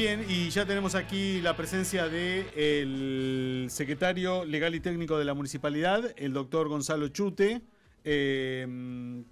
Bien, y ya tenemos aquí la presencia del secretario legal y técnico de la municipalidad, el doctor Gonzalo Chute, con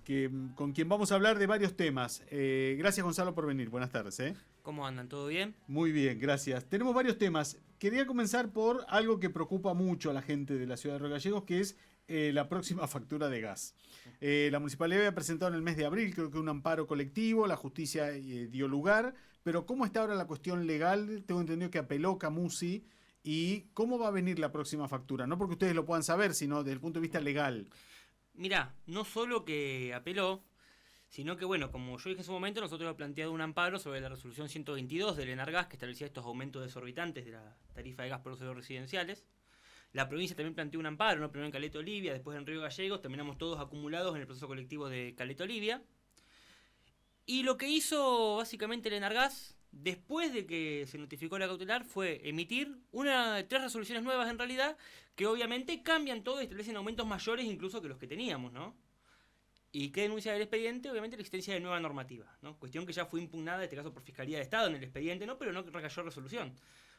quien vamos a hablar de varios temas. Gracias, Gonzalo, por venir. Buenas tardes. ¿Cómo andan? ¿Todo bien? Muy bien, gracias. Tenemos varios temas. Quería comenzar por algo que preocupa mucho a la gente de la ciudad de Río Gallegos, que es la próxima factura de gas. La municipalidad había presentado en el mes de abril, creo que un amparo colectivo, la justicia dio lugar, pero ¿cómo está ahora la cuestión legal? Tengo entendido que apeló Camusi. ¿Y cómo va a venir la próxima factura? No porque ustedes lo puedan saber, sino desde el punto de vista legal. Mirá, no solo que apeló, sino que, bueno, como yo dije en su momento, nosotros hemos planteado un amparo sobre la resolución 122 del Enargas, que establecía estos aumentos desorbitantes de la tarifa de gas por usos residenciales. La provincia también planteó un amparo, ¿no? Primero en Caleta Olivia, después en Río Gallegos, terminamos todos acumulados en el proceso colectivo de Caleta Olivia. Y lo que hizo básicamente el Enargas, después de que se notificó la cautelar, fue emitir tres resoluciones nuevas en realidad, que obviamente cambian todo y establecen aumentos mayores incluso que los que teníamos, ¿no? ¿Y qué denuncia del expediente? Obviamente la existencia de nueva normativa, ¿no? Cuestión que ya fue impugnada, en este caso por Fiscalía de Estado en el expediente, ¿no? Pero no recayó resolución.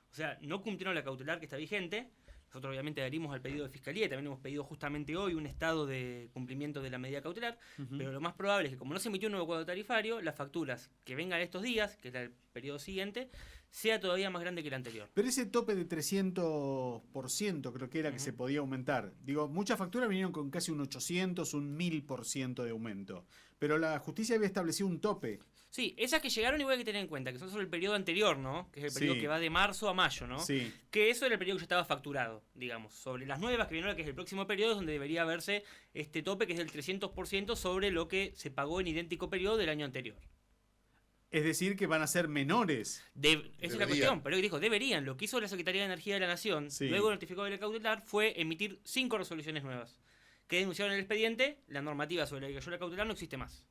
O sea, no cumplieron la cautelar que está vigente. Nosotros obviamente adherimos al pedido de Fiscalía, también hemos pedido justamente hoy un estado de cumplimiento de la medida cautelar, pero lo más probable es que como no se emitió un nuevo cuadro tarifario, las facturas que vengan estos días, que es el periodo siguiente, sea todavía más grande que el anterior. Pero ese tope de 300% creo que era que se podía aumentar. Digo, muchas facturas vinieron con casi un 800, un 1000% de aumento. Pero la justicia había establecido un tope. Sí, esas que llegaron igual hay que tener en cuenta, que son sobre el periodo anterior, ¿no? Que es el periodo que va de marzo a mayo, ¿no? Sí. Que eso era el periodo que ya estaba facturado, digamos. Sobre las nuevas que vienen ahora, que es el próximo periodo, es donde debería verse este tope, que es del 300% sobre lo que se pagó en idéntico periodo del año anterior. Es decir, que van a ser menores. Esa es la cuestión, pero dijo, deberían. Lo que hizo la Secretaría de Energía de la Nación, luego notificó de la cautelar, fue emitir 5 resoluciones nuevas. Que denunciaron en el expediente, la normativa sobre la que cayó la cautelar no existe más.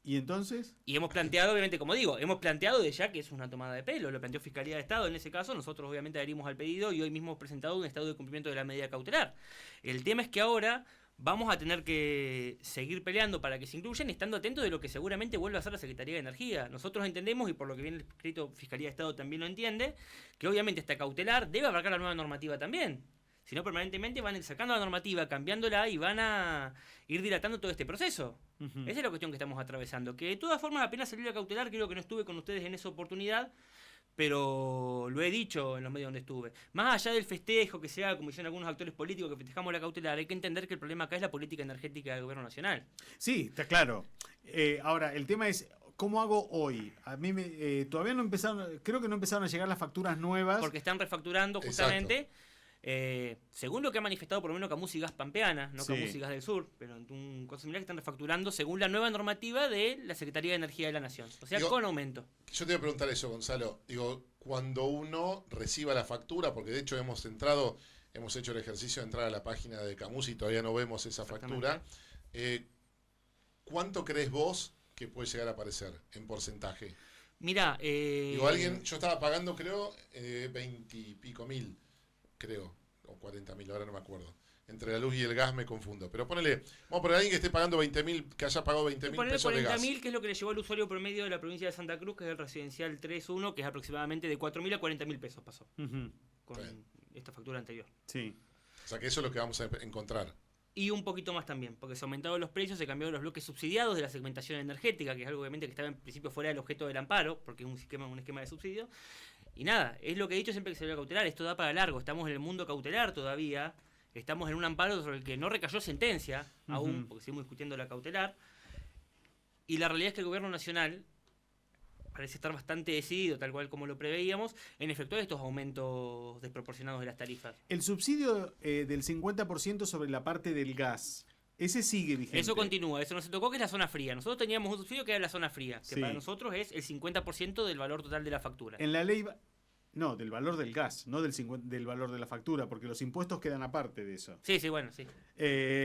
¿Y entonces? Y hemos planteado, obviamente, como digo, hemos planteado de ya que es una tomada de pelo, lo planteó Fiscalía de Estado en ese caso, nosotros obviamente adherimos al pedido y hoy mismo hemos presentado un estado de cumplimiento de la medida cautelar. El tema es que ahora vamos a tener que seguir peleando para que se incluyan, estando atentos de lo que seguramente vuelva a hacer la Secretaría de Energía. Nosotros entendemos, y por lo que viene escrito Fiscalía de Estado también lo entiende, que obviamente esta cautelar debe abarcar la nueva normativa también. Si no, permanentemente van a ir sacando la normativa, cambiándola y van a ir dilatando todo este proceso. Esa es la cuestión que estamos atravesando. Que de todas formas, apenas salió la cautelar, creo que no estuve con ustedes en esa oportunidad, pero lo he dicho en los medios donde estuve. Más allá del festejo que se haga, como dicen algunos actores políticos que festejamos la cautelar, hay que entender que el problema acá es la política energética del gobierno nacional. Sí, está claro. Ahora, el tema es, ¿cómo hago hoy? A mí todavía no empezaron, creo que no empezaron a llegar las facturas nuevas. Porque están refacturando justamente. Exacto. Según lo que ha manifestado por lo menos Camusi Gas Pampeana, no Camusi Gas del Sur, pero en un cosa similar, que están refacturando según la nueva normativa de la Secretaría de Energía de la Nación. O sea, con aumento. Yo te voy a preguntar eso, Gonzalo. Digo, cuando uno reciba la factura, porque de hecho hemos hecho el ejercicio de entrar a la página de Camusi y todavía no vemos esa factura. ¿Cuánto crees vos que puede llegar a aparecer en porcentaje? Mirá, yo estaba pagando, creo, 20 y pico mil. Creo, o 40.000, ahora no me acuerdo. Entre la luz y el gas me confundo. Pero vamos a poner a alguien que esté pagando 20.000, que haya pagado 20.000 pesos de gas. 40.000, que es lo que le llevó al usuario promedio de la provincia de Santa Cruz, que es el residencial 3.1, que es aproximadamente de 4.000 a 40.000 pesos pasó. Con esta factura anterior. Sí. O sea que eso es lo que vamos a encontrar. Y un poquito más también, porque se aumentaron los precios, se cambiaron los bloques subsidiados de la segmentación energética, que es algo obviamente que estaba en principio fuera del objeto del amparo, porque es un esquema de subsidio. Y nada, es lo que he dicho siempre que se ve cautelar, esto da para largo, estamos en el mundo cautelar todavía, estamos en un amparo sobre el que no recayó sentencia aún, porque seguimos discutiendo la cautelar, y la realidad es que el gobierno nacional parece estar bastante decidido, tal cual como lo preveíamos, en efectuar estos aumentos desproporcionados de las tarifas. El subsidio del 50% sobre la parte del gas, ese sigue vigente. Eso continúa, eso no se tocó, que es la zona fría. Nosotros teníamos un subsidio que era la zona fría, que para nosotros es el 50% del valor total de la factura. En la ley... No, del valor del gas, no del valor de la factura, porque los impuestos quedan aparte de eso. Sí, bueno, sí.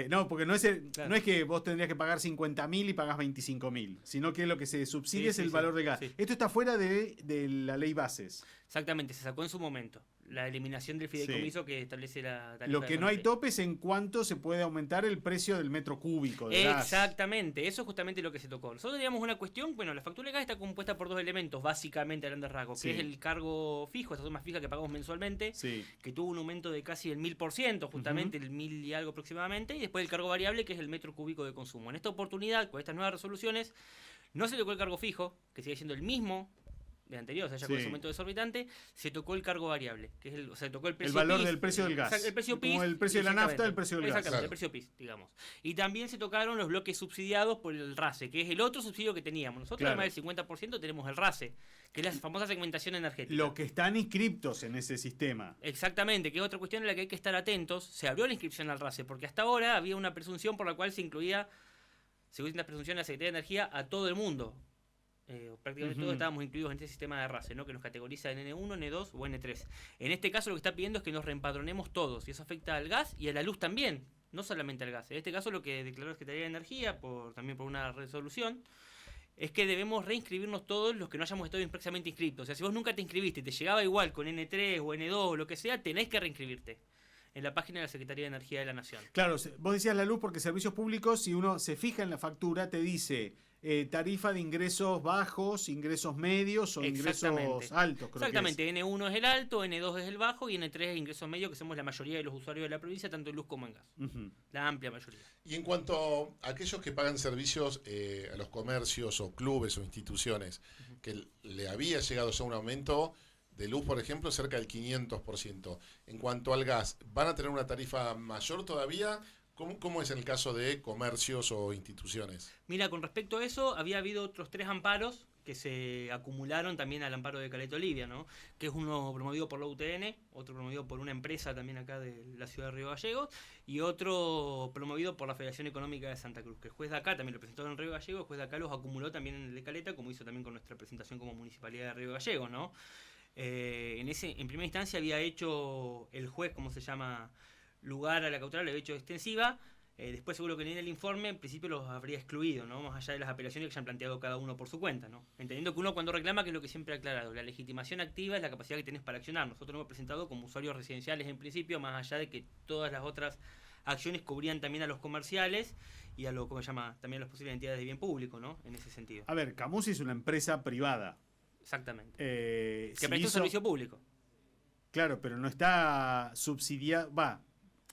No, porque no es que vos tendrías que pagar 50.000 y pagás 25.000, sino que lo que se subsidia es el valor del gas. Esto está fuera de la ley bases. Exactamente, se sacó en su momento. la eliminación del fideicomiso que establece la tarifa. Lo que de no hay corte. tope es en cuánto se puede aumentar el precio del metro cúbico de gas. Exactamente, eso es justamente lo que se tocó. Nosotros teníamos una cuestión, bueno, la factura de gas está compuesta por dos elementos, básicamente a grandes rasgos, Sí. que es el cargo fijo, esa suma fija que pagamos mensualmente, Sí. que tuvo un aumento de casi el 1000%, justamente el 1000 y algo aproximadamente, y después el cargo variable, que es el metro cúbico de consumo. En esta oportunidad, con estas nuevas resoluciones, no se tocó el cargo fijo, que sigue siendo el mismo de anterior, o sea, ya con Sí. ese aumento desorbitante, se tocó el cargo variable, que es o sea, se tocó el precio valor PIS, del precio del gas. El precio PIS. Como el precio de la nafta, el precio del gas. Exactamente, Claro. el precio PIS, digamos. Y también se tocaron los bloques subsidiados por el RACE, que es el otro subsidio que teníamos. Nosotros, Claro. además del 50%, tenemos el RACE, que es la famosa segmentación energética. Lo que están inscriptos en ese sistema. Exactamente, que es otra cuestión en la que hay que estar atentos. Se abrió la inscripción al RACE, porque hasta ahora había una presunción por la cual se incluía, según la presunción de la Secretaría de Energía, a todo el mundo. Prácticamente todos estábamos incluidos en este sistema de RACE, ¿no? Que nos categoriza en N1, N2 o N3. En este caso lo que está pidiendo es que nos reempadronemos todos, y eso afecta al gas y a la luz también, no solamente al gas. En este caso lo que declaró la Secretaría de Energía, también por una resolución, es que debemos reinscribirnos todos los que no hayamos estado expresamente inscritos. O sea, si vos nunca te inscribiste y te llegaba igual con N3 o N2 o lo que sea, tenés que reinscribirte en la página de la Secretaría de Energía de la Nación. Claro, vos decías la luz porque servicios públicos, si uno se fija en la factura, te dice tarifa de ingresos bajos, ingresos medios o ingresos altos. Creo Exactamente, que es. N1 es el alto, N2 es el bajo y N3 es ingresos medios, que somos la mayoría de los usuarios de la provincia, tanto en luz como en gas. Ujú. La amplia mayoría. Y en cuanto a aquellos que pagan servicios a los comercios o clubes o instituciones, que le había llegado ya un aumento de luz, por ejemplo, cerca del 500%. En cuanto al gas, ¿van a tener una tarifa mayor todavía? ¿Cómo es en el caso de comercios o instituciones? Mira, con respecto a eso, había habido otros 3 amparos que se acumularon también al amparo de Caleta Olivia, ¿no? Que es uno promovido por la UTN, otro promovido por una empresa también acá de la ciudad de Río Gallegos, y otro promovido por la Federación Económica de Santa Cruz, que el juez de acá también lo presentó en Río Gallegos, el juez de acá los acumuló también en el de Caleta, como hizo también con nuestra presentación como Municipalidad de Río Gallegos, ¿no? En primera instancia había hecho el juez, ¿cómo se llama?, lugar a la cautelar, le había hecho extensiva. Después, seguro que en el informe, en principio los habría excluido, ¿no? Más allá de las apelaciones que se han planteado cada uno por su cuenta, ¿no? Entendiendo que uno cuando reclama, que es lo que siempre ha aclarado, la legitimación activa es la capacidad que tenés para accionar. Nosotros lo hemos presentado como usuarios residenciales en principio, más allá de que todas las otras acciones cubrían también a los comerciales y a lo, ¿cómo se llama?, también a las posibles entidades de bien público, ¿no? En ese sentido. A ver, Camusi es una empresa privada. Exactamente. Que Que presta un servicio público. Claro, pero no está subsidiado.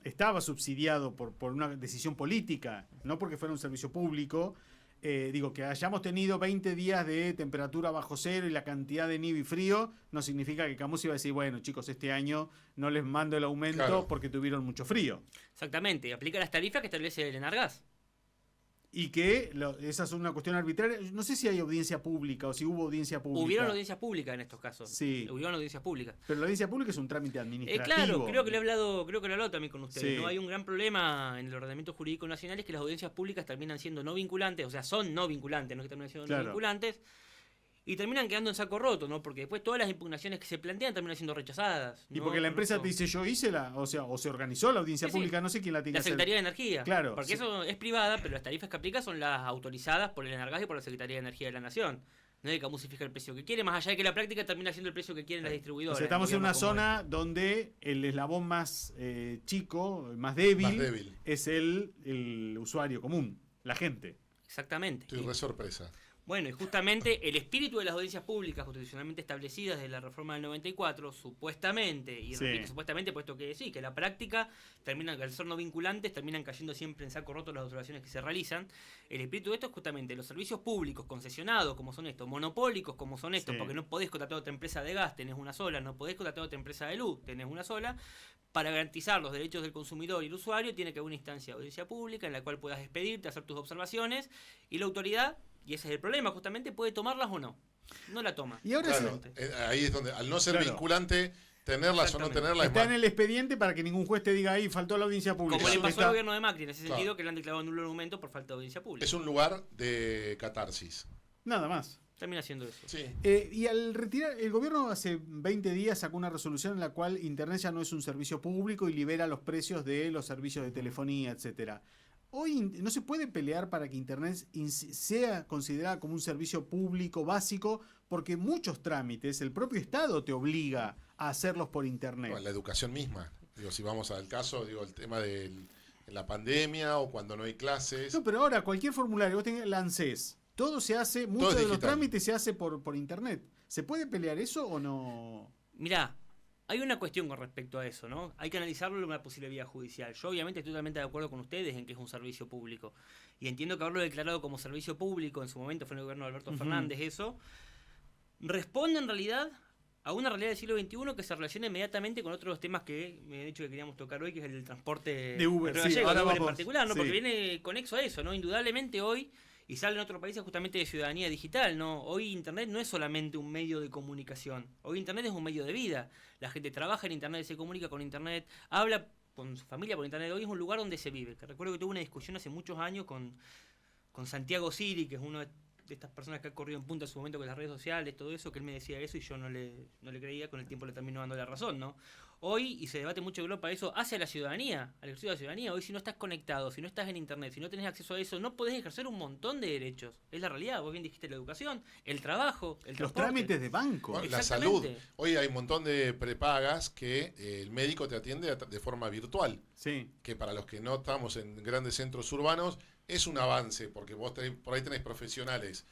Estaba subsidiado por una decisión política, no porque fuera un servicio público. Digo, que hayamos tenido 20 días de temperatura bajo cero y la cantidad de nieve y frío, no significa que Camusi va a decir, bueno, chicos, este año no les mando el aumento Claro. porque tuvieron mucho frío. Exactamente. Aplica las tarifas que establece el Enargas. Y que esa es una cuestión arbitraria. No sé si hay audiencia pública o si hubo audiencia pública. Hubieron audiencias públicas en estos casos. Sí. Hubieron audiencias públicas. Pero la audiencia pública es un trámite administrativo. Claro, creo que lo he hablado también con ustedes. Sí. ¿No? Hay un gran problema en el ordenamiento jurídico nacional, es que las audiencias públicas terminan siendo no vinculantes, o sea, son no vinculantes, no que terminan siendo Claro. no vinculantes, y terminan quedando en saco roto, ¿no? Porque después todas las impugnaciones que se plantean terminan siendo rechazadas. Y ¿no? porque la empresa Por te dice, yo hice o se organizó la audiencia Sí, sí. pública, no sé quién la tiene la que hacer. Secretaría de Energía. Claro, Porque sí. eso es privada, pero las tarifas que aplica son las autorizadas por el Enargas y por la Secretaría de Energía de la Nación. No es que Camusi fija el precio que quiere, más allá de que la práctica termina siendo el precio que quieren las distribuidoras. O sea, estamos en una gobiernos como zona donde el eslabón más chico, más débil, Más débil. es el usuario común, la gente. Exactamente. Estoy re sorpresa. Bueno, y justamente el espíritu de las audiencias públicas constitucionalmente establecidas de la reforma del 94, supuestamente, y Sí. repito, supuestamente, puesto que sí, que la práctica terminan, al ser no vinculantes, terminan cayendo siempre en saco roto las observaciones que se realizan. El espíritu de esto es justamente los servicios públicos concesionados, como son estos, monopólicos, como son estos, Sí. porque no podés contratar otra empresa de gas, tenés una sola, no podés contratar otra empresa de luz, tenés una sola. Para garantizar los derechos del consumidor y el usuario, tiene que haber una instancia de audiencia pública en la cual puedas expedirte, hacer tus observaciones, y la autoridad, y ese es el problema, justamente puede tomarlas o no. No la toma. Y ahora Claro, ahí es donde, al no ser Claro. vinculante, tenerlas o no Exactamente. tenerlas es está más. en el expediente para que ningún juez te diga ahí faltó la audiencia pública. Como le pasó Está- al gobierno de Macri en ese Claro. sentido, que le han declarado nulo el argumento por falta de audiencia pública. Es un lugar de catarsis. Nada más. Termina siendo eso. Sí. Y al retirar, el gobierno hace 20 días sacó una resolución en la cual Internet ya no es un servicio público y libera los precios de los servicios de telefonía, etcétera. Hoy no se puede pelear para que Internet sea considerada como un servicio público básico, porque muchos trámites, el propio Estado te obliga a hacerlos por internet. Bueno, la educación misma. Digo, si vamos al caso, digo, el tema de la pandemia o cuando no hay clases. No, pero ahora cualquier formulario, vos tenés la ANSES, todo se hace, muchos de los digital. trámites se hace por internet. ¿Se puede pelear eso o no? Mirá, hay una cuestión con respecto a eso, ¿no? Hay que analizarlo en una posible vía judicial. Yo obviamente estoy totalmente de acuerdo con ustedes en que es un servicio público. Y entiendo que haberlo declarado como servicio público, en su momento fue en el gobierno de Alberto Fernández, eso, responde en realidad a una realidad del siglo XXI que se relaciona inmediatamente con otros temas que me han dicho que queríamos tocar hoy, que es el del transporte de Uber, Río sí, Gallegos, ahora de Uber en vamos, particular, ¿no? sí. Porque viene conexo a eso, ¿no? Indudablemente hoy, y sale en otros países justamente de ciudadanía digital, ¿no? Hoy Internet no es solamente un medio de comunicación, hoy Internet es un medio de vida. La gente trabaja en Internet, se comunica con Internet, habla con su familia por Internet, hoy es un lugar donde se vive. Que recuerdo que tuve una discusión hace muchos años con Santiago Siri, que es uno de estas personas que ha corrido en punta en su momento con las redes sociales, todo eso, que él me decía eso y yo no le creía, con el tiempo le termino dando la razón, ¿no? Hoy, y se debate mucho en Europa eso, hacia la ciudadanía, al ejercicio de la ciudadanía. Hoy si no estás conectado, si no estás en internet, si no tenés acceso a eso, no podés ejercer un montón de derechos. Es la realidad, vos bien dijiste la educación, el trabajo, el Los transporte. trámites de banco. Bueno, la Exactamente. salud. Hoy hay un montón de prepagas que el médico te atiende de forma virtual. Sí. Que para los que no estamos en grandes centros urbanos es un avance, porque vos por ahí tenés profesionales,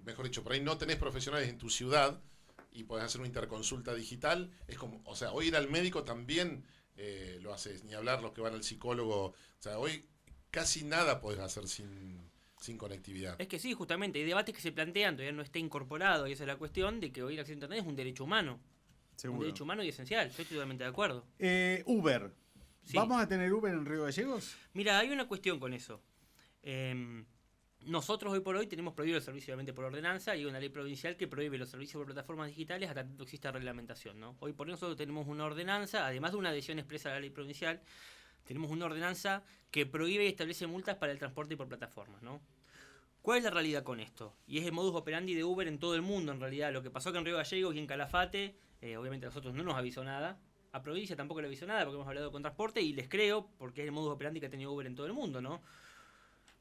mejor dicho, por ahí no tenés profesionales en tu ciudad y podés hacer una interconsulta digital. Es como, o sea, hoy ir al médico también lo haces, ni hablar los que van al psicólogo. O sea, hoy casi nada podés hacer sin conectividad. Es que sí, justamente, hay debates que se plantean, todavía no está incorporado, y esa es la cuestión de que hoy el acceso a internet es un derecho humano. Seguro. Un derecho humano y esencial, yo estoy totalmente de acuerdo. Uber. Sí. ¿Vamos a tener Uber en Río Gallegos? Mira, hay una cuestión con eso. Nosotros hoy por hoy tenemos prohibido el servicio obviamente por ordenanza y hay una ley provincial que prohíbe los servicios por plataformas digitales hasta que no exista reglamentación, ¿no? Hoy por hoy nosotros tenemos una ordenanza, además de una adhesión expresa a la ley provincial, tenemos una ordenanza que prohíbe y establece multas para el transporte por plataformas, ¿no? ¿Cuál es la realidad con esto? Y es el modus operandi de Uber en todo el mundo, en realidad. Lo que pasó que en Río Gallegos y en Calafate, obviamente a nosotros no nos avisó nada. A provincia tampoco le avisó nada porque hemos hablado con transporte y les creo porque es el modus operandi que ha tenido Uber en todo el mundo, ¿no?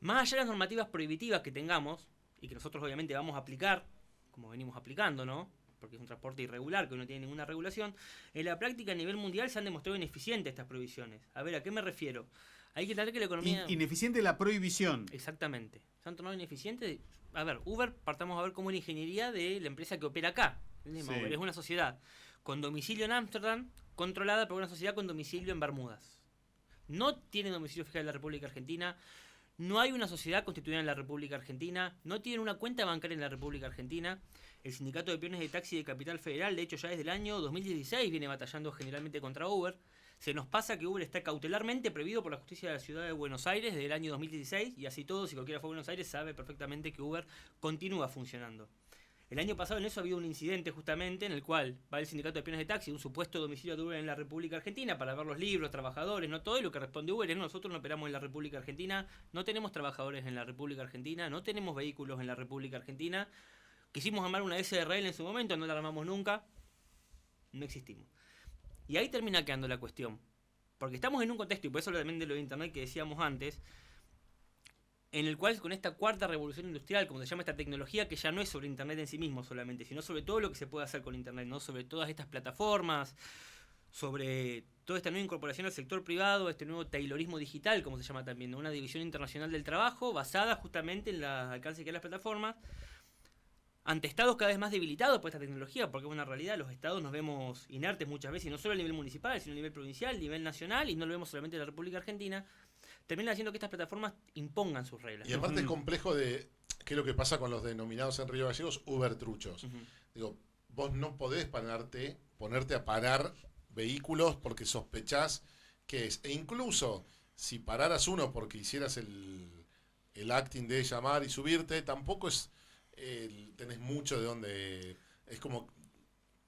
Más allá de las normativas prohibitivas que tengamos y que nosotros obviamente vamos a aplicar, como venimos aplicando, ¿no? Porque es un transporte irregular que no tiene ninguna regulación, en la práctica a nivel mundial se han demostrado ineficientes estas prohibiciones. A ver, ¿a qué me refiero? Hay que entender que la economía... Ineficiente la prohibición. Exactamente. Se han tornado ineficientes. A ver, Uber, partamos a ver como una ingeniería de la empresa que opera acá. Sí. Uber es una sociedad con domicilio en Ámsterdam, controlada por una sociedad con domicilio en Bermudas. No tiene domicilio fiscal en la República Argentina, no hay una sociedad constituida en la República Argentina, no tienen una cuenta bancaria en la República Argentina. El sindicato de peones de taxi de Capital Federal, de hecho ya desde el año 2016 viene batallando generalmente contra Uber. Se nos pasa que Uber está cautelarmente prohibido por la justicia de la ciudad de Buenos Aires desde el año 2016 y así todo, si cualquiera fue a Buenos Aires sabe perfectamente que Uber continúa funcionando. El año pasado en eso ha habido un incidente justamente en el cual va el sindicato de peones de taxi, un supuesto domicilio de Uber en la República Argentina para ver los libros, trabajadores, no todo, y lo que responde Uber es nosotros no operamos en la República Argentina, no tenemos trabajadores en la República Argentina, no tenemos vehículos en la República Argentina. Quisimos armar una SRL en su momento, no la armamos nunca, no existimos. Y ahí termina quedando la cuestión, porque estamos en un contexto, y por eso también de lo de internet que decíamos antes, en el cual con esta cuarta revolución industrial, como se llama esta tecnología, que ya no es sobre internet en sí mismo solamente, sino sobre todo lo que se puede hacer con internet, ¿no? Sobre todas estas plataformas, sobre toda esta nueva incorporación al sector privado, este nuevo taylorismo digital, como se llama también, ¿no? Una división internacional del trabajo basada justamente en el alcance que hay las plataformas, ante estados cada vez más debilitados por esta tecnología, porque es una realidad, los estados nos vemos inertes muchas veces, y no solo a nivel municipal, sino a nivel provincial, a nivel nacional, y no lo vemos solamente en la República Argentina, termina haciendo que estas plataformas impongan sus reglas. Y aparte es complejo de qué es lo que pasa con los denominados en Río Gallegos Uber truchos. Digo, vos no podés ponerte a parar vehículos porque sospechás que es. E incluso si pararas uno porque hicieras el acting de llamar y subirte, tampoco es tenés mucho de donde... Es como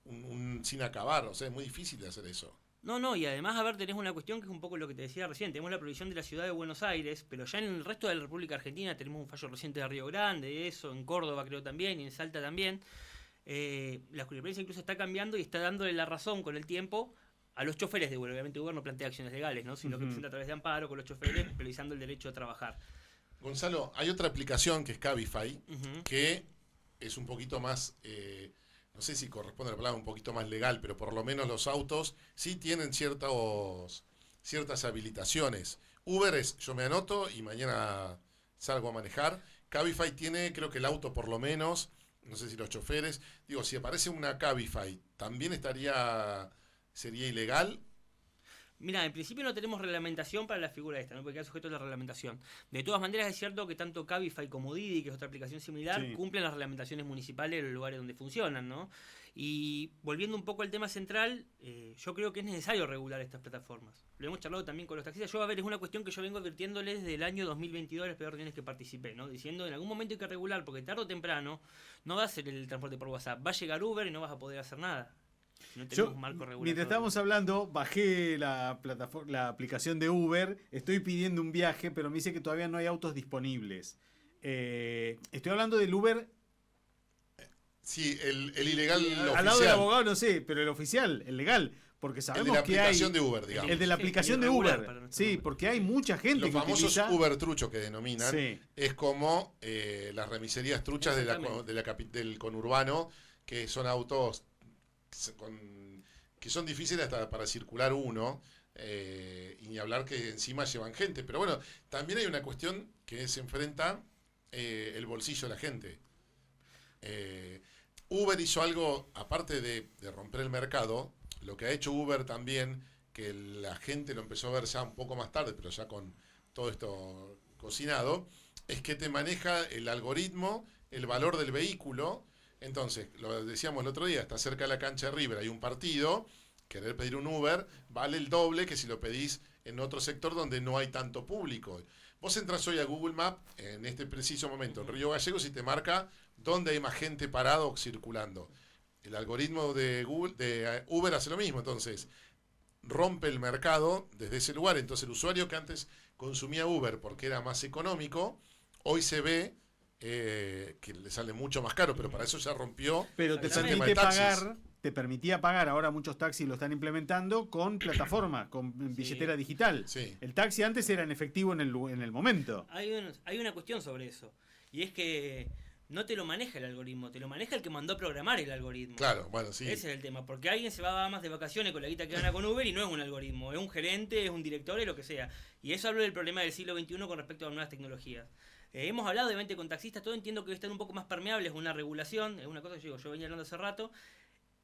un sin acabar, o sea, es muy difícil de hacer eso. No, y además, a ver, tenés una cuestión que es un poco lo que te decía recién. Tenemos la prohibición de la ciudad de Buenos Aires, pero ya en el resto de la República Argentina tenemos un fallo reciente de Río Grande, eso, en Córdoba creo también, y en Salta también. La jurisprudencia incluso está cambiando y está dándole la razón con el tiempo a los choferes de Uber. Obviamente Uber no plantea acciones legales, ¿no? Sino que presenta a través de amparo con los choferes, priorizando el derecho a trabajar. Gonzalo, hay otra aplicación que es Cabify, que es un poquito más no sé si corresponde a la palabra un poquito más legal, pero por lo menos los autos sí tienen ciertas habilitaciones. Uber es, yo me anoto y mañana salgo a manejar. Cabify tiene, creo que el auto por lo menos, no sé si los choferes. Digo, si aparece una Cabify, ¿también sería ilegal? Mira, en principio no tenemos reglamentación para la figura esta, ¿no? Porque queda sujeto a la reglamentación. De todas maneras es cierto que tanto Cabify como Didi, que es otra aplicación similar, Sí. cumplen las reglamentaciones municipales en los lugares donde funcionan, ¿no? Y volviendo un poco al tema central, yo creo que es necesario regular estas plataformas. Lo hemos charlado también con los taxistas. Yo, a ver, es una cuestión que yo vengo advirtiéndoles desde el año 2022 de las primeras reuniones que participé, ¿no? Diciendo en algún momento hay que regular, porque tarde o temprano no va a ser el transporte por WhatsApp. Va a llegar Uber y no vas a poder hacer nada. No tenemos Yo, un marco regulatorio. mientras estábamos hablando, bajé la aplicación de Uber, estoy pidiendo un viaje, pero me dice que todavía no hay autos disponibles. Estoy hablando del Uber. Sí, el ilegal, el Al lado del oficial. abogado no sé, pero el oficial, el legal, porque El de sabemos la que hay... aplicación de Uber, digamos. El de la Sí, aplicación de irregular Uber. para nuestro Sí, nombre. porque hay mucha gente Los que famosos utiliza... Uber trucho que denominan, Sí. es como las remiserías truchas Exactamente. del conurbano, que son autos que son difíciles hasta para circular uno, y ni hablar que encima llevan gente. Pero bueno, también hay una cuestión que se enfrenta el bolsillo de la gente. Uber hizo algo, aparte de romper el mercado, lo que ha hecho Uber también, que la gente lo empezó a ver ya un poco más tarde, pero ya con todo esto cocinado, es que te maneja el algoritmo, el valor del vehículo. Entonces, lo decíamos el otro día, está cerca de la cancha de River, hay un partido, querer pedir un Uber vale el doble que si lo pedís en otro sector donde no hay tanto público. Vos entras hoy a Google Maps, en este preciso momento, en Río Gallegos, y te marca dónde hay más gente parado o circulando. El algoritmo de Uber hace lo mismo, entonces rompe el mercado desde ese lugar. Entonces el usuario que antes consumía Uber porque era más económico, hoy se ve que le sale mucho más caro, pero para eso ya rompió Pero te ese tema de taxis. te permitía pagar, ahora muchos taxis lo están implementando con plataforma, con billetera digital. Sí. El taxi antes era en efectivo en el momento. Hay una cuestión sobre eso. Y es que no te lo maneja el algoritmo, te lo maneja el que mandó a programar el algoritmo. Claro, bueno, sí. Ese es el tema, porque alguien se va más de vacaciones con la guita que gana con Uber y no es un algoritmo, es un gerente, es un director, es lo que sea. Y eso habla del problema del siglo XXI con respecto a nuevas tecnologías. Hemos hablado obviamente con taxistas, todo entiendo que están un poco más permeables a una regulación, es una cosa que yo venía hablando hace rato.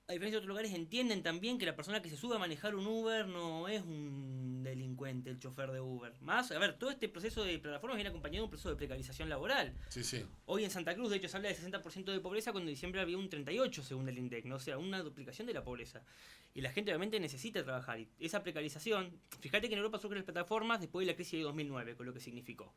A diferencia de otros lugares, entienden también que la persona que se sube a manejar un Uber no es un delincuente, el chofer de Uber. Más, a ver, todo este proceso de plataformas viene acompañado de un proceso de precarización laboral. Sí, sí. Hoy en Santa Cruz, de hecho, se habla de 60% de pobreza cuando en diciembre había un 38% según el INDEC, ¿no? O sea, una duplicación de la pobreza. Y la gente obviamente necesita trabajar. Y esa precarización, fíjate que en Europa surgen las plataformas después de la crisis de 2009, con lo que significó.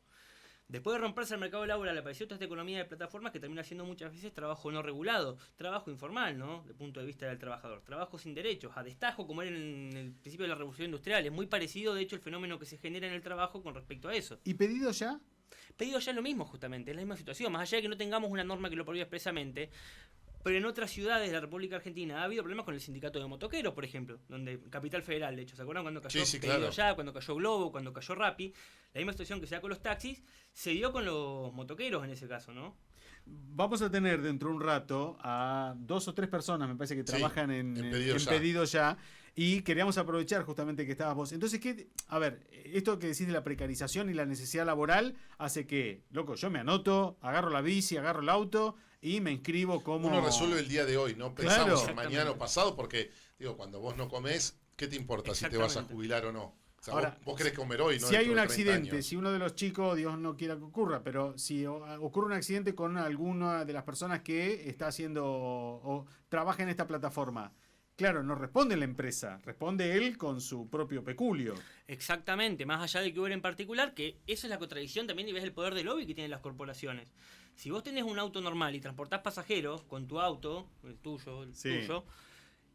Después de romperse el mercado laboral, apareció toda esta economía de plataformas que termina siendo muchas veces trabajo no regulado, trabajo informal, ¿no? Desde el punto de vista del trabajador, trabajo sin derechos, a destajo como era en el principio de la revolución industrial. Es muy parecido, de hecho, el fenómeno que se genera en el trabajo con respecto a eso. ¿Y pedido ya? Pedido ya es lo mismo, justamente, es la misma situación, más allá de que no tengamos una norma que lo prohíba expresamente. Pero en otras ciudades de la República Argentina ha habido problemas con el sindicato de motoqueros, por ejemplo, donde Capital Federal, de hecho, ¿se acuerdan cuando cayó Sí, Pedido claro. Ya, cuando cayó Globo, cuando cayó Rappi? La misma situación que se da con los taxis, se dio con los motoqueros en ese caso, ¿no? Vamos a tener dentro de un rato a 2 o 3 personas, me parece que Sí, trabajan en Pedido Ya. Pedido Ya. Y queríamos aprovechar justamente que estabas vos. Entonces, a ver, esto que decís de la precarización y la necesidad laboral hace que, loco, yo me anoto, agarro la bici, agarro el auto y me inscribo como... Uno resuelve el día de hoy, no pensamos Claro. en mañana o pasado, porque, digo, cuando vos no comés, ¿qué te importa si te vas a Exactamente. jubilar o no? O sea, Ahora, vos querés comer hoy, ¿no? Si hay dentro un de 30 accidente, años. si uno de los chicos, Dios no quiera que ocurra, pero si ocurre un accidente con alguna de las personas que está haciendo o trabaja en esta plataforma, claro, no responde la empresa, responde él con su propio peculio. Exactamente, más allá de que Uber en particular, que esa es la contradicción también y ves el poder de lobby que tienen las corporaciones. Si vos tenés un auto normal y transportás pasajeros con tu auto, el tuyo, Sí.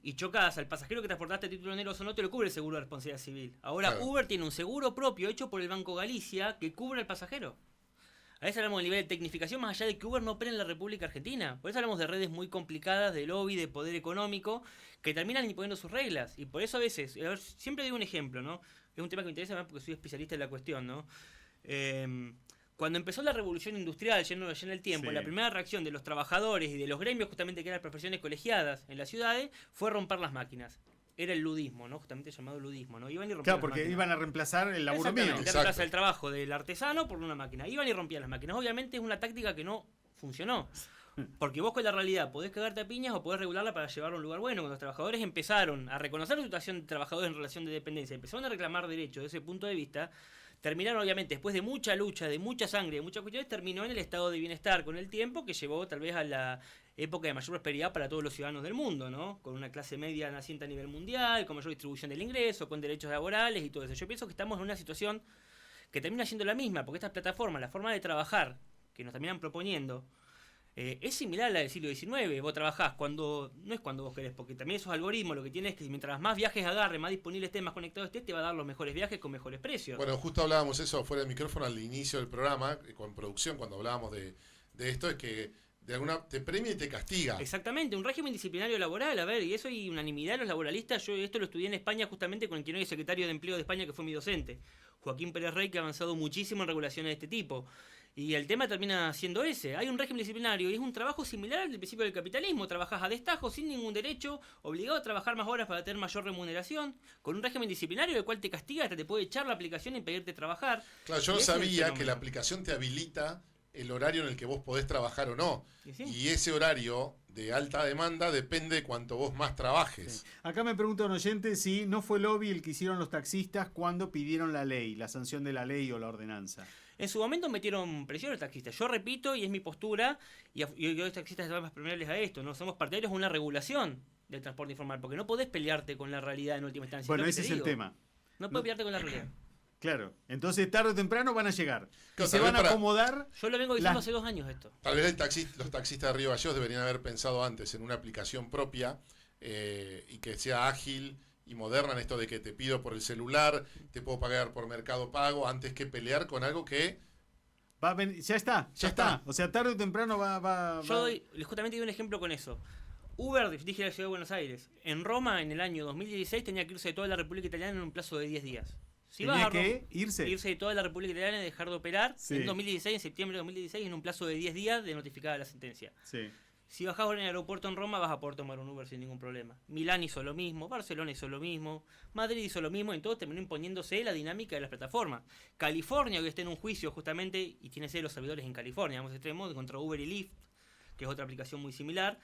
y chocás al pasajero que transportaste a título oneroso, no te lo cubre el seguro de responsabilidad civil. Ahora Claro. Uber tiene un seguro propio hecho por el Banco Galicia que cubre al pasajero. A veces hablamos del nivel de tecnificación más allá de que Uber no opera en la República Argentina. Por eso hablamos de redes muy complicadas, de lobby, de poder económico, que terminan imponiendo sus reglas. Y por eso a veces, a ver, siempre digo un ejemplo, ¿no? Es un tema que me interesa más porque soy especialista en la cuestión, ¿no? Cuando empezó la revolución industrial, lleno en el tiempo, Sí. la primera reacción de los trabajadores y de los gremios, justamente que eran profesiones colegiadas en las ciudades, fue romper las máquinas. Era el ludismo, ¿no? Justamente llamado ludismo, ¿no? Iban y rompían Claro, las porque máquinas. iban a reemplazar el laburo mío. Exactamente, Exacto. reemplaza el trabajo del artesano por una máquina. Iban y rompían las máquinas. Obviamente es una táctica que no funcionó. Porque vos con la realidad podés cagarte a piñas o podés regularla para llevarla a un lugar bueno. Cuando los trabajadores empezaron a reconocer la situación de trabajadores en relación de dependencia, empezaron a reclamar derechos desde ese punto de vista, terminaron obviamente después de mucha lucha, de mucha sangre, de muchas cuestiones, terminó en el estado de bienestar con el tiempo que llevó tal vez a la época de mayor prosperidad para todos los ciudadanos del mundo, ¿no? Con una clase media naciente a nivel mundial, con mayor distribución del ingreso, con derechos laborales y todo eso. Yo pienso que estamos en una situación que termina siendo la misma, porque estas plataformas, la forma de trabajar que nos terminan proponiendo, es similar a la del siglo XIX. Vos trabajás cuando no es cuando vos querés, porque también esos algoritmos lo que tienen es que mientras más viajes agarre, más disponible estés, más conectado estés, te va a dar los mejores viajes con mejores precios. Bueno, justo hablábamos eso fuera del micrófono al inicio del programa, con producción, cuando hablábamos de esto, es que de alguna te premia y te castiga. Exactamente, un régimen disciplinario laboral, a ver, y eso hay unanimidad de los laboralistas. Yo esto lo estudié en España justamente con quien hoy es secretario de Empleo de España, que fue mi docente, Joaquín Pérez Rey, que ha avanzado muchísimo en regulaciones de este tipo. Y el tema termina siendo ese. Hay un régimen disciplinario y es un trabajo similar al del principio del capitalismo. Trabajás a destajo, sin ningún derecho, obligado a trabajar más horas para tener mayor remuneración, con un régimen disciplinario del cual te castiga, hasta te puede echar la aplicación y impedirte trabajar. Claro, yo Y no ese es el sabía que fenómeno. la aplicación te habilita el horario en el que vos podés trabajar o no. ¿Y sí? Y ese horario de alta demanda depende de cuánto vos más trabajes. Sí. Acá me pregunta un oyente si no fue lobby el que hicieron los taxistas cuando pidieron la ley, la sanción de la ley o la ordenanza. En su momento metieron presión a los taxistas. Yo repito, y es mi postura, y los taxistas están más permeables a esto, ¿no? Somos partidarios de una regulación del transporte informal, porque no podés pelearte con la realidad en última instancia. Bueno, lo que ese te es el digo. tema. No podés pelearte con la realidad. Claro. Entonces, tarde o temprano van a llegar. Y Claro, se tal vez van a para- acomodar. Yo lo vengo diciendo La- hace 2 años esto. Tal vez los taxistas de Río Gallegos deberían haber pensado antes en una aplicación propia y que sea ágil y moderna en esto de que te pido por el celular, te puedo pagar por Mercado Pago, antes que pelear con algo que... Ya está, ya está. O sea, tarde o temprano va. Yo justamente doy un ejemplo con eso. Uber dirige la ciudad de Buenos Aires. En Roma, en el año 2016, tenía que irse de toda la República Italiana en un plazo de 10 días. Si Tenía vas a que irse. irse de toda la República Italiana y dejar de operar Sí. en 2016, en septiembre de 2016, en un plazo de 10 días de notificada la sentencia. Sí. Si bajás en el aeropuerto en Roma, vas a poder tomar un Uber sin ningún problema. Milán hizo lo mismo, Barcelona hizo lo mismo, Madrid hizo lo mismo, en todo terminó imponiéndose la dinámica de las plataformas. California, que está en un juicio justamente, y tiene sede los servidores en California, vamos extremos, contra Uber y Lyft, que es otra aplicación muy similar,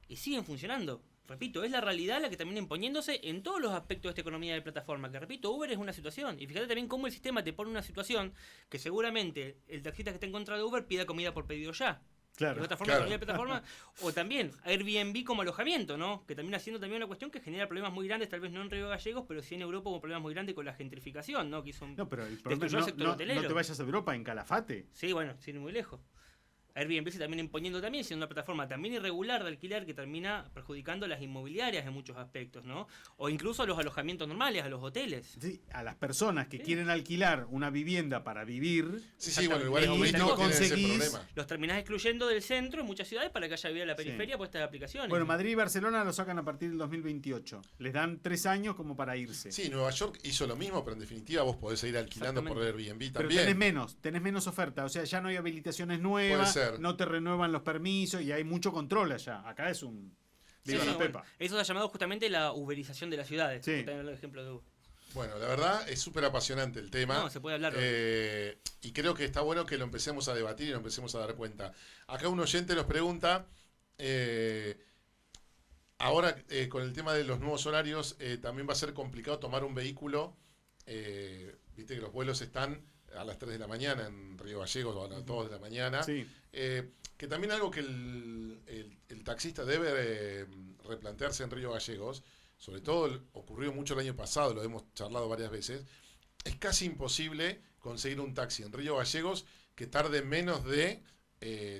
y siguen funcionando. Repito, es la realidad la que termina imponiéndose en todos los aspectos de esta economía de plataforma. Que repito, Uber es una situación. Y fíjate también cómo el sistema te pone una situación que seguramente el taxista que está en contra de Uber pida comida por pedido ya. Claro. De otra forma, Claro. la plataforma, o también Airbnb como alojamiento, ¿no? Que termina siendo también una cuestión que genera problemas muy grandes, tal vez no en Río Gallegos, pero sí en Europa hubo problemas muy grandes con la gentrificación, ¿no? Que hizo No, pero el problema destruyó el sector hotelero. no te vayas a Europa, en Calafate. Sí, bueno, sin ir muy lejos. Airbnb se termina imponiendo también, siendo una plataforma también irregular de alquiler que termina perjudicando a las inmobiliarias en muchos aspectos, ¿no? O incluso a los alojamientos normales, a los hoteles. Sí, a las personas que Sí. quieren alquilar una vivienda para vivir. Sí, bueno, lugares Y turísticos no tienen ese conseguís- problema. Los terminás excluyendo del centro en muchas ciudades para que haya vida en la periferia Sí. por estas aplicaciones. Bueno, Madrid y Barcelona lo sacan a partir del 2028. Les dan 3 años como para irse. Sí, Nueva York hizo lo mismo, pero en definitiva vos podés ir alquilando por Exactamente. Airbnb Pero también. tenés menos oferta. O sea, ya no hay habilitaciones nuevas, Puede ser. no te renuevan los permisos y hay mucho control allá. Acá es un. Sí, Viva sí, la bueno, Pepa. eso se ha llamado justamente la uberización de las ciudades. Sí. También el ejemplo de Uber. Bueno, la verdad es súper apasionante el tema. No, se puede hablar. Y creo que está bueno que lo empecemos a debatir y lo empecemos a dar cuenta. Acá un oyente nos pregunta, ahora con el tema de los nuevos horarios, también va a ser complicado tomar un vehículo. Viste que los vuelos están a las 3 de la mañana en Río Gallegos o a las 2 de la mañana. Sí. Que también algo que el taxista debe replantearse en Río Gallegos, sobre todo ocurrió mucho el año pasado, lo hemos charlado varias veces, es casi imposible conseguir un taxi en Río Gallegos que tarde menos de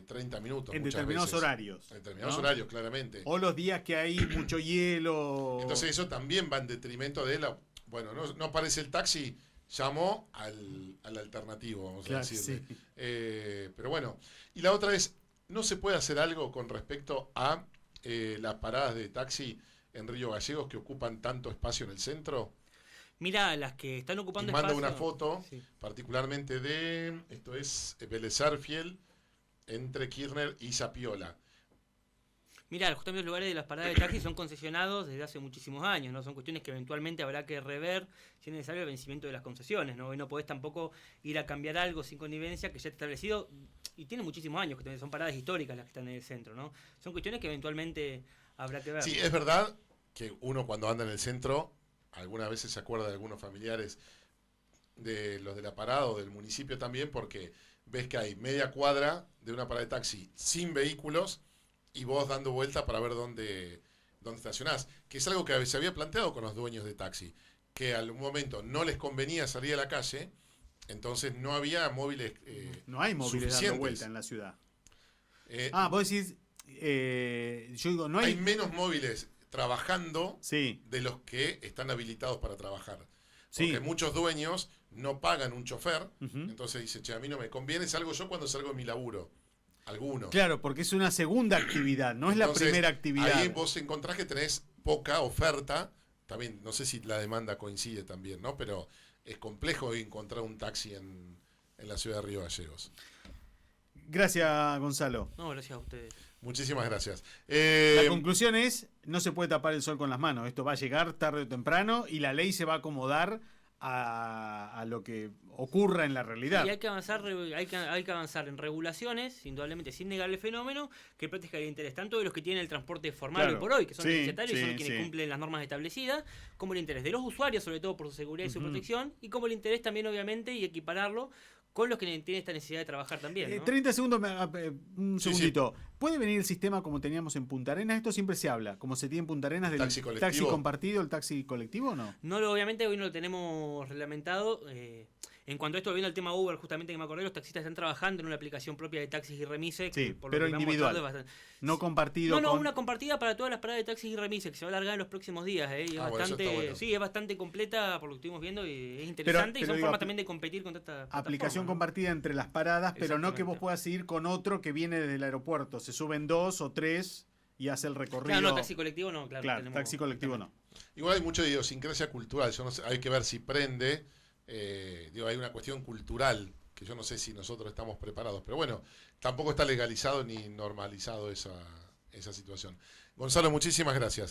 30 minutos. En muchas determinados veces. horarios. En determinados ¿no? horarios, claramente. O los días que hay mucho hielo. Entonces eso también va en detrimento de la... Bueno, no aparece el taxi, llamó al alternativo, vamos Claro, a decirle. sí. Pero bueno, y la otra es, ¿no se puede hacer algo con respecto a las paradas de taxi en Río Gallegos que ocupan tanto espacio en el centro? Mira, las que están Y ocupando manda espacio... una foto, Sí. particularmente de, esto es Vélez Sarsfield, entre Kirchner y Zapiola. Mirá, justamente los lugares de las paradas de taxi son concesionados desde hace muchísimos años, ¿no? Son cuestiones que eventualmente habrá que rever si es necesario el vencimiento de las concesiones, ¿no? Y no podés tampoco ir a cambiar algo sin connivencia que ya está establecido y tiene muchísimos años, que son paradas históricas las que están en el centro, ¿no? Son cuestiones que eventualmente habrá que ver. Sí, es verdad que uno cuando anda en el centro, algunas veces se acuerda de algunos familiares de los de la parada o del municipio también, porque ves que hay media cuadra de una parada de taxi sin vehículos y vos dando vuelta para ver dónde estacionás, que es algo que se había planteado con los dueños de taxi, que al momento no les convenía salir a la calle, entonces no había móviles No hay móviles dando suficientes. vuelta en la ciudad. Eh, Vos decís, yo digo, no hay hay... menos móviles trabajando Sí, de los que están habilitados para trabajar. Porque sí. muchos dueños no pagan un chofer, Ujú. entonces dice, che, a mí no me conviene, salgo yo cuando salgo de mi laburo. Algunos. Claro, porque es una segunda actividad, no es la Entonces, primera actividad. Ahí vos encontrás que tenés poca oferta, también, no sé si la demanda coincide también, ¿no? Pero es complejo encontrar un taxi en la ciudad de Río Gallegos. Gracias, Gonzalo. No, gracias a ustedes. Muchísimas gracias. La conclusión es, no se puede tapar el sol con las manos. Esto va a llegar tarde o temprano y la ley se va a acomodar a lo que ocurra en la realidad. Y hay que avanzar, hay que avanzar en regulaciones, indudablemente sin negar el fenómeno, que proteja el interés tanto de los que tienen el transporte formal Claro. hoy por hoy, que son Sí, necesarios y sí, son quienes sí. cumplen las normas establecidas, como el interés de los usuarios, sobre todo por su seguridad y su Ujú. protección, y como el interés también, obviamente, y equipararlo con los que tienen esta necesidad de trabajar también, ¿no? 30 segundos, un Sí, segundito. ¿Puede venir el sistema como teníamos en Punta Arenas? Esto siempre se habla, como se tiene en Punta Arenas del ¿Taxi colectivo? compartido, el taxi colectivo o no? No, obviamente hoy no lo tenemos reglamentado. En cuanto a esto, viendo el tema Uber, justamente que me acordé, los taxistas están trabajando en una aplicación propia de taxis y remises. Sí, que por lo pero que me han individual. mostrado es bastante- No compartido No, con... una compartida para todas las paradas de taxis y remises que se va a alargar en los próximos días. Y es Bueno, eso bastante, está bueno. sí, es bastante completa por lo que estuvimos viendo y es interesante y pero son digo, formas también de competir contra esta Aplicación plataforma, ¿no? compartida entre las paradas, pero no que vos Exactamente. puedas ir con otro que viene desde el aeropuerto. Se suben 2 o 3 y hace el recorrido. Claro, no, taxi colectivo no, claro. Claro, tenemos- taxi colectivo no. Igual hay mucha idiosincrasia cultural, yo no sé, hay que ver si prende, hay una cuestión cultural que yo no sé si nosotros estamos preparados, pero bueno, tampoco está legalizado ni normalizado esa situación. Gonzalo, muchísimas gracias.